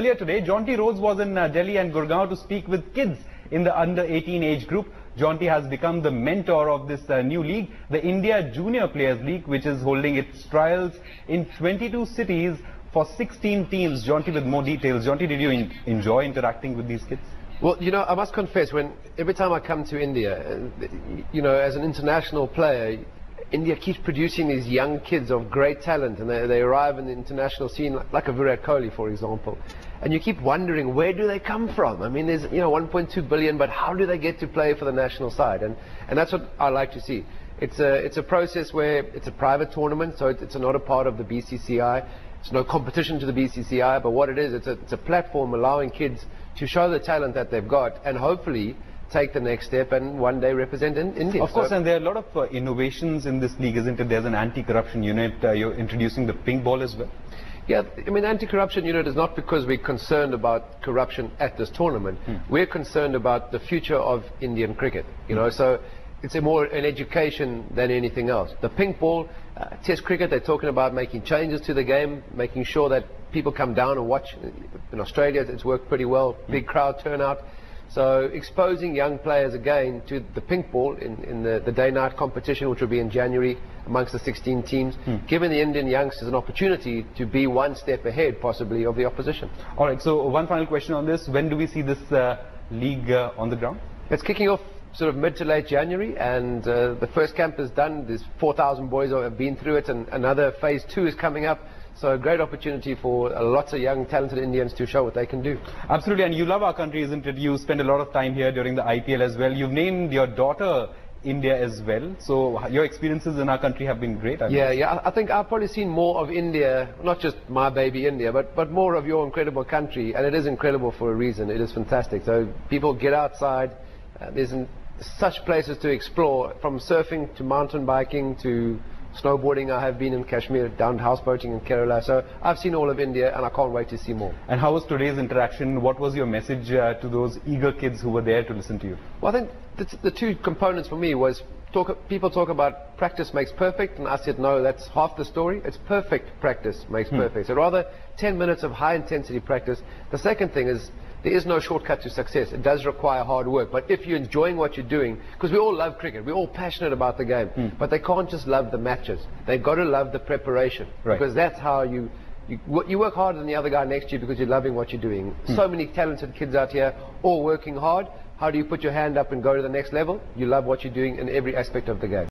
Earlier today, Jonty Rhodes was in Delhi and Gurgaon to speak with kids in the under-18 age group. Jonty has become the mentor of this new league, the India Junior Players League, which is holding its trials in 22 cities for 16 teams. Jonty with more details. Jonty, did you enjoy interacting with these kids? Well, you know, I must confess, every time I come to India, you know, as an international player, India keeps producing these young kids of great talent, and they arrive in the international scene like a Virat Kohli, for example. And you keep wondering, where do they come from? I mean, there's, you know, 1.2 billion, but how do they get to play for the national side? And that's what I like to see. It's a process where it's a private tournament, so it's not a part of the BCCI. It's no competition to the BCCI, but what it is, it's a platform allowing kids to show the talent that they've got and hopefully take the next step and one day represent India. Of course, and there are a lot of innovations in this league, isn't it? There's an anti-corruption unit. You're introducing the pink ball as well. Yeah, I mean, anti-corruption unit is not because we're concerned about corruption at this tournament. We're concerned about the future of Indian cricket, you know, so it's more an education than anything else. The pink ball, test cricket, they're talking about making changes to the game, making sure that people come down and watch. In Australia, it's worked pretty well, big crowd turnout. So exposing young players again to the pink ball in the day-night competition, which will be in January amongst the 16 teams, giving the Indian youngsters an opportunity to be one step ahead possibly of the opposition. All right, so one final question on this. When do we see this league on the ground? It's kicking off sort of mid to late January, and the first camp is done. There's 4,000 boys who have been through it, and another phase 2 is coming up. So a great opportunity for lots of young talented Indians to show what they can do. Absolutely, and you love our country, isn't it? You spend a lot of time here during the IPL as well. You've named your daughter India as well, so your experiences in our country have been great. I think I've probably seen more of India, not just my baby India, but more of your incredible country, and it is incredible for a reason. It is fantastic. So people get outside. There's such places to explore, from surfing to mountain biking to snowboarding. I have been in Kashmir, down houseboating in Kerala, so I've seen all of India and I can't wait to see more. And how was today's interaction? What was your message to those eager kids who were there to listen to you? Well, I think the two components for me was, people talk about practice makes perfect, and I said no, that's half the story. It's perfect practice makes perfect. So rather 10 minutes of high intensity practice. The second thing is, there is no shortcut to success. It does require hard work. But if you're enjoying what you're doing, because we all love cricket, we're all passionate about the game, but they can't just love the matches. They've got to love the preparation, because that's how you work harder than the other guy next to you, because you're loving what you're doing. So many talented kids out here, all working hard. How do you put your hand up and go to the next level? You love what you're doing in every aspect of the game.